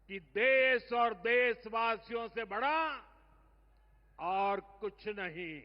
कि देश और देशवासियों से बड़ा और कुछ नहीं।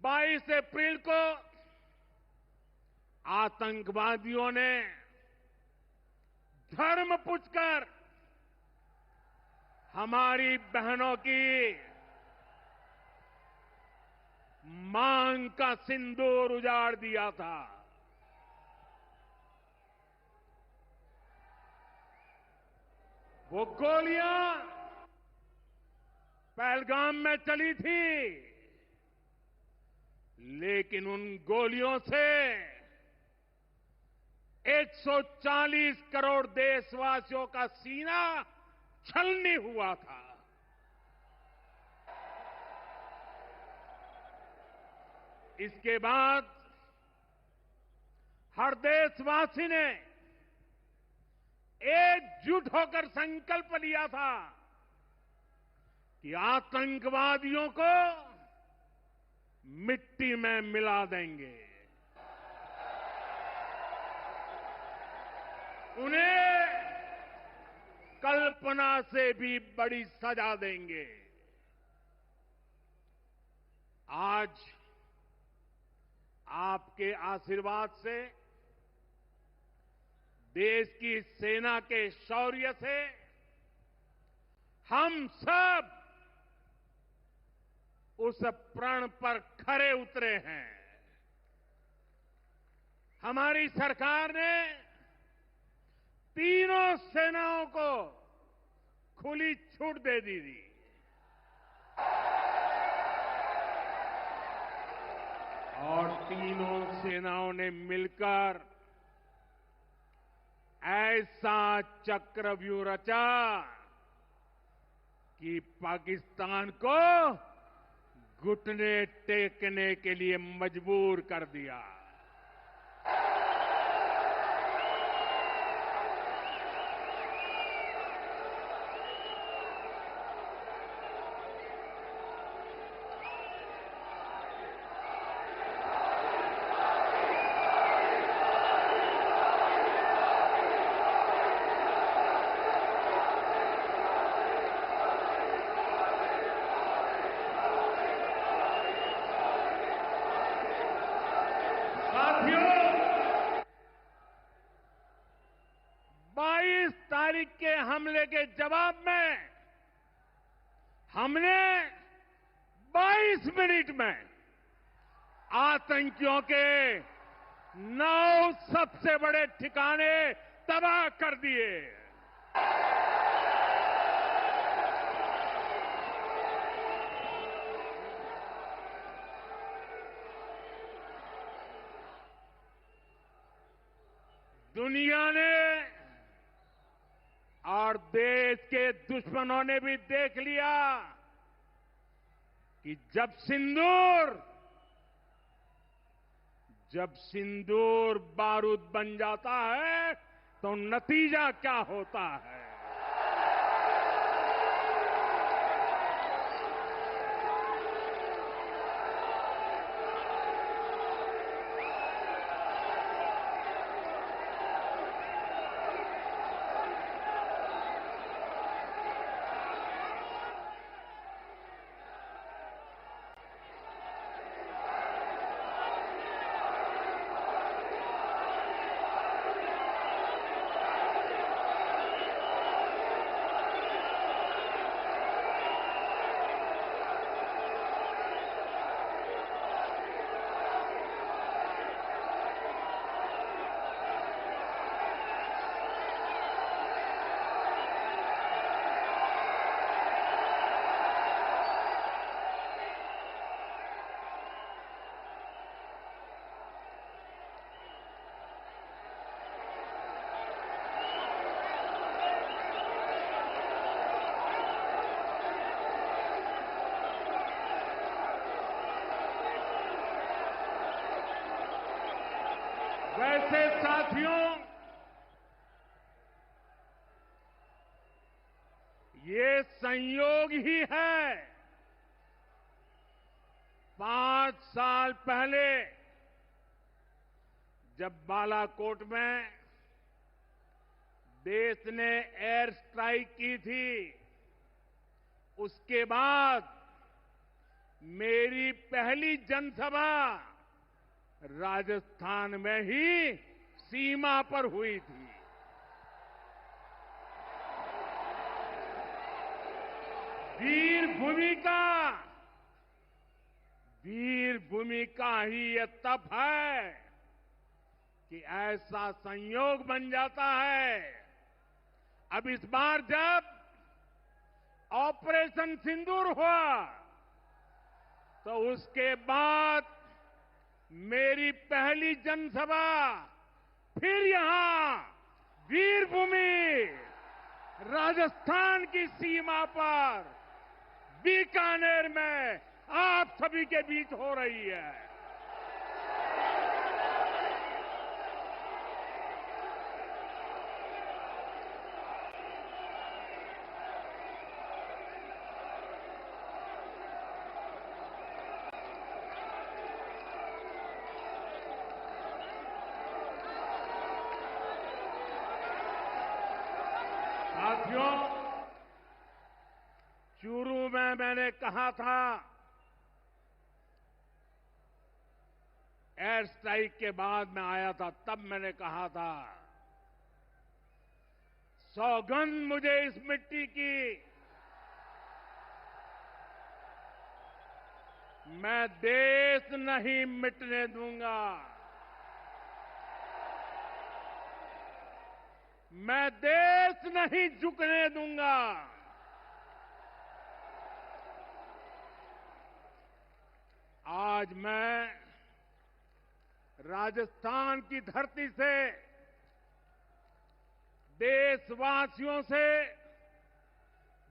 22 अप्रैल को आतंकवादियों ने धर्म पूछकर हमारी बहनों की मांग का सिंदूर उजाड़ दिया था। वो गोलियां पहलगाम में चली थी, लेकिन उन गोलियों से 140 करोड़ देशवासियों का सीना छलनी हुआ था। इसके बाद हर देशवासी ने एकजुट होकर संकल्प लिया था कि आतंकवादियों को मिट्टी में मिला देंगे, उन्हें कल्पना से भी बड़ी सजा देंगे। आज आपके आशीर्वाद से, देश की सेना के शौर्य से हम सब उस प्रण पर खरे उतरे हैं। हमारी सरकार ने तीनों सेनाओं को खुली छूट दे दी थी। और तीनों सेनाओं ने मिलकर ऐसा चक्रव्यूह रचा कि पाकिस्तान को घुटने टेकने के लिए मजबूर कर दिया। साथियों, 22 तारीख के हमले के जवाब में हमने 22 मिनट में आतंकियों के 9 सबसे बड़े ठिकाने तबाह कर दिए। दुनिया ने और देश के दुश्मनों ने भी देख लिया कि जब सिंदूर बारूद बन जाता है तो नतीजा क्या होता है। वैसे साथियों, ये संयोग ही है। 5 साल पहले जब बालाकोट में देश ने एयर स्ट्राइक की थी, उसके बाद मेरी पहली जनसभा राजस्थान में ही सीमा पर हुई थी। वीर भूमि का ही यह तप है कि ऐसा संयोग बन जाता है। अब इस बार जब ऑपरेशन सिंदूर हुआ तो उसके बाद मेरी पहली जनसभा फिर यहां वीर भूमि राजस्थान की सीमा पर बीकानेर में आप सभी के बीच हो रही है। साथियों, चूरू में मैंने कहा था, एयर स्ट्राइक के बाद मैं आया था, तब मैंने कहा था, सौगंध मुझे इस मिट्टी की, मैं देश नहीं मिटने दूंगा, मैं देश नहीं झुकने दूंगा। आज मैं राजस्थान की धरती से देशवासियों से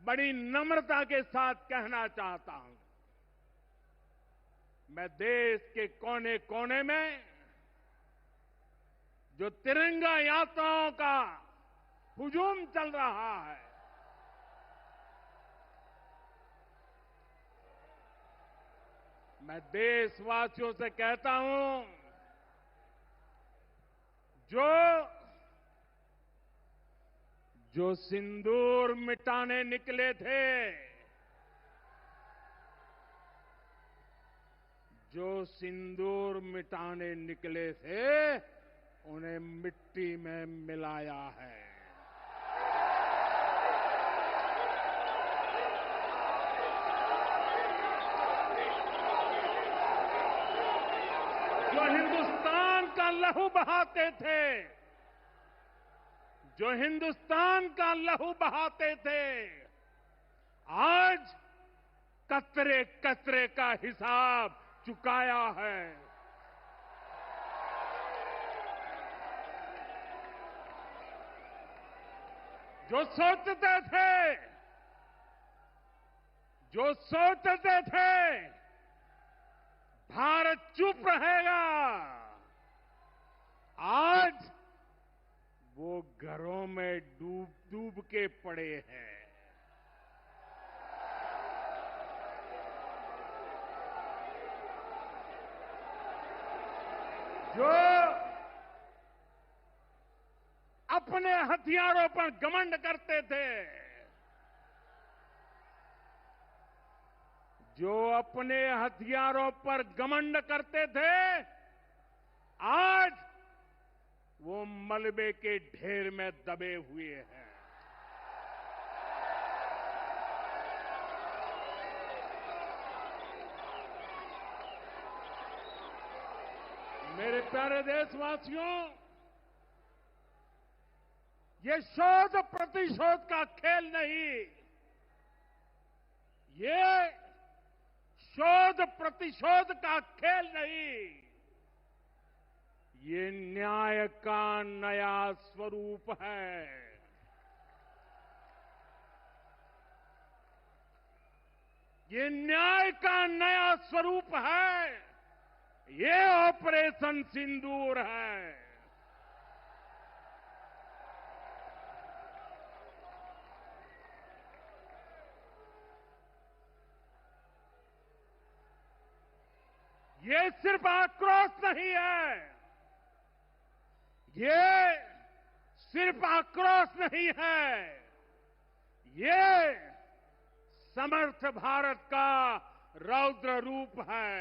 बड़ी नम्रता के साथ कहना चाहता हूं, मैं देश के कोने कोने में जो तिरंगा यात्राओं का हुजूम चल रहा है, मैं देशवासियों से कहता हूं, जो सिंदूर मिटाने निकले थे, जो सिंदूर मिटाने निकले थे, उन्हें मिट्टी में मिलाया है। जो हिंदुस्तान का लहू बहाते थे, जो हिंदुस्तान का लहू बहाते थे, आज कतरे कतरे का हिसाब चुकाया है। जो सोचते थे भारत चुप रहेगा, आज वो घरों में डूब डूब के पड़े हैं। जो अपने हथियारों पर घमंड करते थे, जो अपने हथियारों पर घमंड करते थे, आज वो मलबे के ढेर में दबे हुए हैं। मेरे प्यारे देशवासियों, ये शोध प्रतिशोध का खेल नहीं, ये शोध प्रतिशोध का खेल नहीं, ये न्याय का नया स्वरूप है। ये न्याय का नया स्वरूप है। ये ऑपरेशन सिंदूर है। ये सिर्फ आक्रोश नहीं है, ये सिर्फ आक्रोश नहीं है, ये समर्थ भारत का रौद्र रूप है।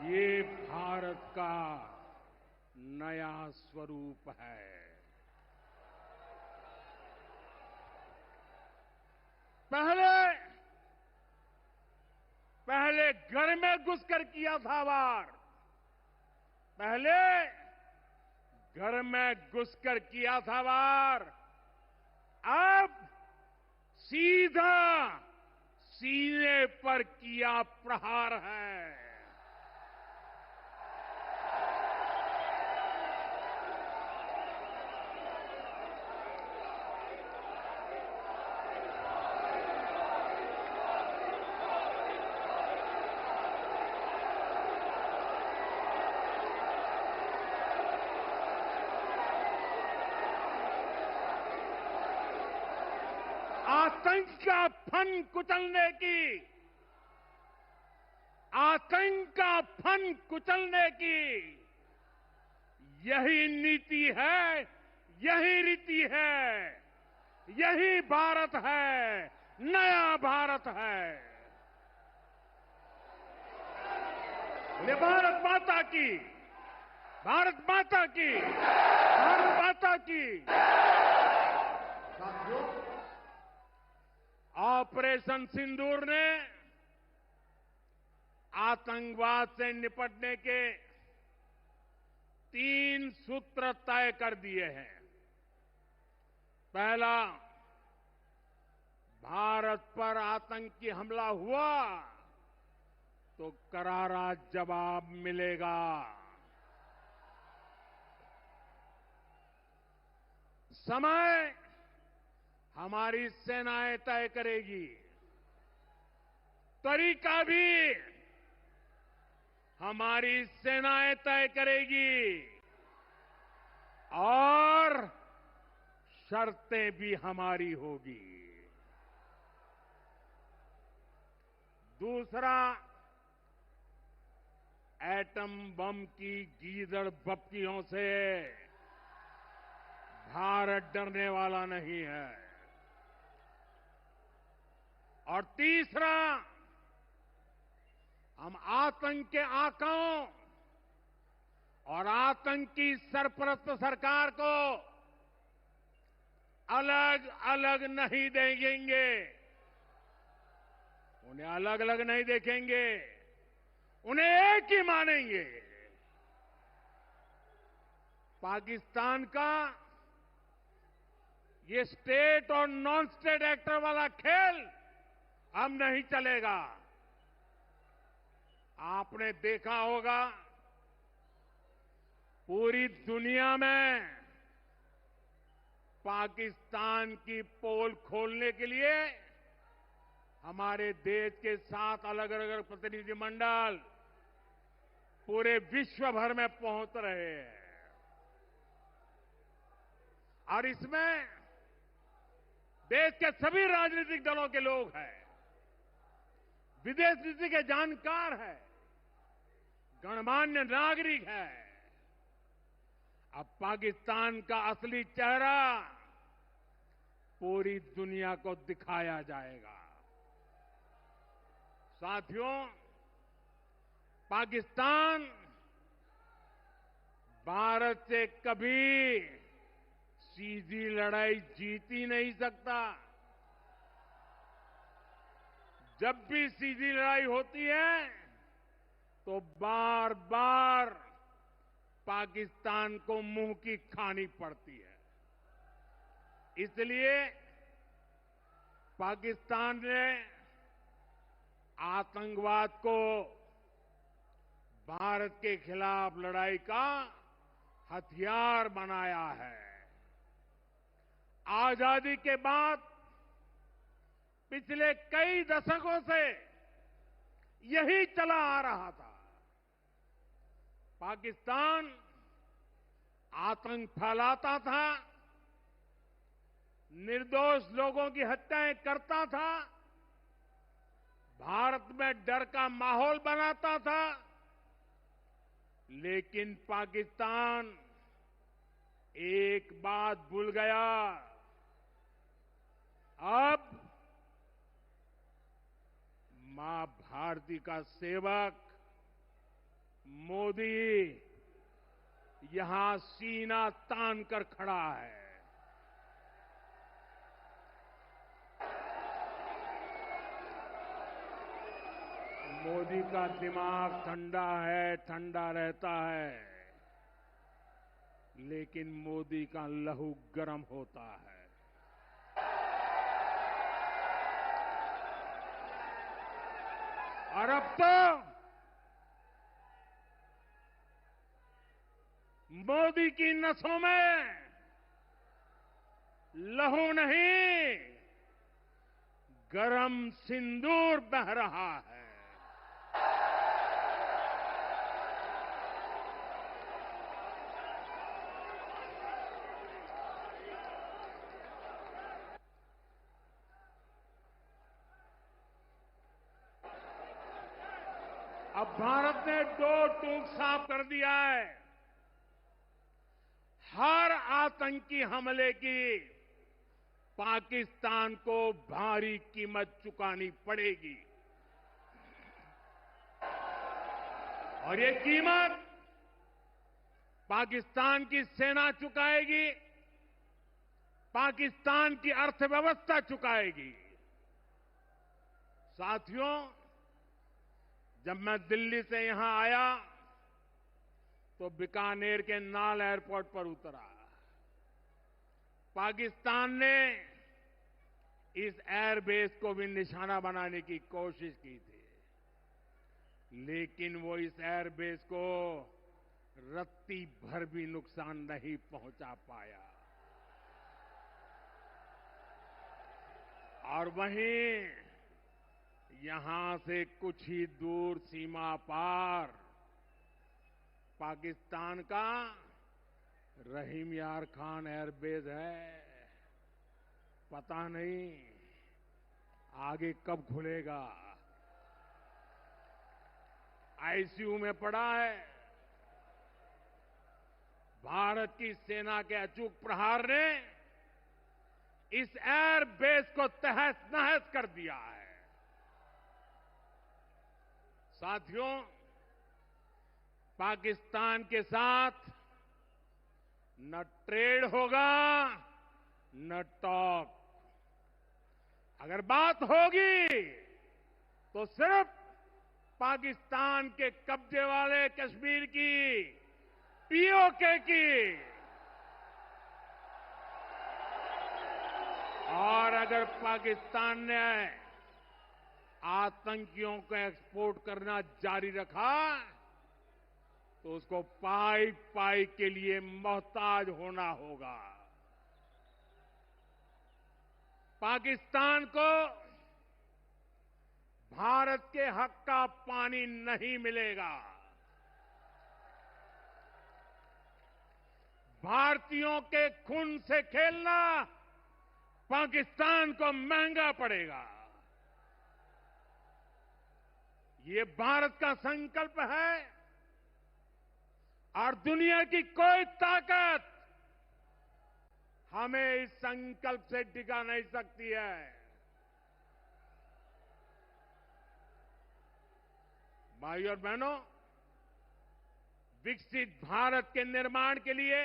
ये भारत का नया स्वरूप है। पहले घर में घुसकर किया था वार, पहले घर में घुसकर किया था वार, अब सीधा सीने पर किया प्रहार है। आतंक का फन कुचलने की, आतंक का फन कुचलने की यही नीति है, यही रीति है, यही भारत है, नया भारत है। बोले भारत माता की, भारत माता की, भारत माता की। साथियों, ऑपरेशन सिंदूर ने आतंकवाद से निपटने के 3 सूत्र तय कर दिए हैं। पहला, भारत पर आतंकी हमला हुआ तो करारा जवाब मिलेगा। समय हमारी सेनाएं तय करेगी, तरीका भी हमारी सेनाएं तय करेगी और शर्तें भी हमारी होगी। दूसरा, एटम बम की गीदड़ बप्तियों से भारत डरने वाला नहीं है। और तीसरा, हम आतंक के आकाओं और आतंकी सरपरस्त सरकार को अलग अलग नहीं देखेंगे, उन्हें अलग अलग नहीं देखेंगे, उन्हें एक ही मानेंगे। पाकिस्तान का ये स्टेट और नॉन स्टेट एक्टर वाला खेल अब नहीं चलेगा। आपने देखा होगा, पूरी दुनिया में पाकिस्तान की पोल खोलने के लिए हमारे देश के 7 अलग अलग प्रतिनिधिमंडल पूरे विश्व भर में पहुंच रहे हैं। और इसमें देश के सभी राजनीतिक दलों के लोग हैं, विदेश नीति के जानकार हैं, गणमान्य नागरिक हैं। अब पाकिस्तान का असली चेहरा पूरी दुनिया को दिखाया जाएगा। साथियों, पाकिस्तान भारत से कभी सीधी लड़ाई जीत ही नहीं सकता। जब भी सीधी लड़ाई होती है तो बार बार पाकिस्तान को मुंह की खानी पड़ती है। इसलिए पाकिस्तान ने आतंकवाद को भारत के खिलाफ लड़ाई का हथियार बनाया है। आजादी के बाद पिछले कई दशकों से यही चला आ रहा था। पाकिस्तान आतंक फैलाता था, निर्दोष लोगों की हत्याएं करता था, भारत में डर का माहौल बनाता था, लेकिन पाकिस्तान एक बात भूल गया। अब मां भारती का सेवक मोदी यहां सीना तान कर खड़ा है। मोदी का दिमाग ठंडा है, ठंडा रहता है, लेकिन मोदी का लहू गर्म होता है। और अब तो मोदी की नसों में लहू नहीं, गरम सिंदूर बह रहा है। अब भारत ने दो टूक साफ कर दिया है। हर आतंकी हमले की पाकिस्तान को भारी कीमत चुकानी पड़ेगी और ये कीमत पाकिस्तान की सेना चुकाएगी, पाकिस्तान की अर्थव्यवस्था चुकाएगी। साथियों, जब मैं दिल्ली से यहां आया तो बीकानेर के नाल एयरपोर्ट पर उतरा। पाकिस्तान ने इस एयरबेस को भी निशाना बनाने की कोशिश की थी, लेकिन वो इस एयरबेस को रत्ती भर भी नुकसान नहीं पहुंचा पाया। और वहीं यहां से कुछ ही दूर सीमा पार पाकिस्तान का रहीम यार खान एयरबेस है। पता नहीं आगे कब खुलेगा। आईसीयू में पड़ा है। भारत की सेना के अचूक प्रहार ने इस एयरबेस को तहस नहस कर दिया है। साथियों, पाकिस्तान के साथ न ट्रेड होगा न टॉक। अगर बात होगी तो सिर्फ पाकिस्तान के कब्जे वाले कश्मीर की, पीओके की। और अगर पाकिस्तान ने आतंकियों को एक्सपोर्ट करना जारी रखा तो उसको पाई पाई के लिए मोहताज होना होगा। पाकिस्तान को भारत के हक का पानी नहीं मिलेगा। भारतीयों के खून से खेलना पाकिस्तान को महंगा पड़ेगा। ये भारत का संकल्प है और दुनिया की कोई ताकत हमें इस संकल्प से टिका नहीं सकती है। भाइयों और बहनों, विकसित भारत के निर्माण के लिए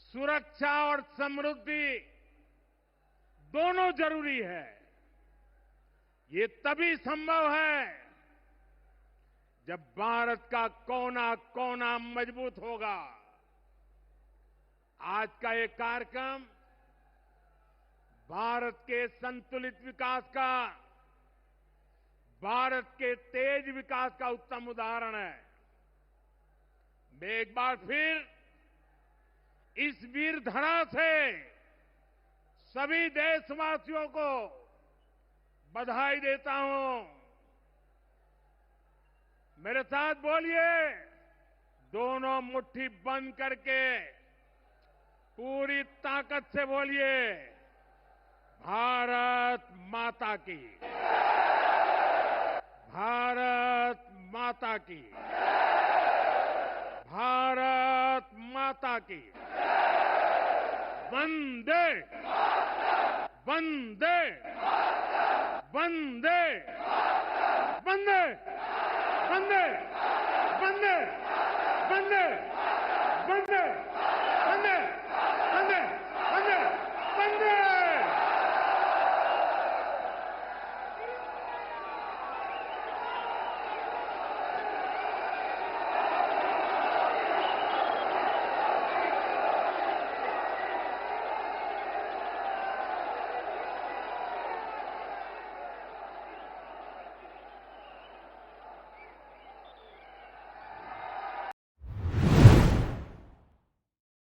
सुरक्षा और समृद्धि दोनों जरूरी है। ये तभी संभव है जब भारत का कोना कोना मजबूत होगा। आज का ये कार्यक्रम भारत के संतुलित विकास का, भारत के तेज विकास का उत्तम उदाहरण है। मैं एक बार फिर इस वीर धरा से सभी देशवासियों को बधाई देता हूं। मेरे साथ बोलिए, दोनों मुट्ठी बंद करके पूरी ताकत से बोलिए, भारत माता की, भारत माता की। भारत माता की वंदे वंदे वंदे वंदे वंदे वंदे वंदे वंदे वंदे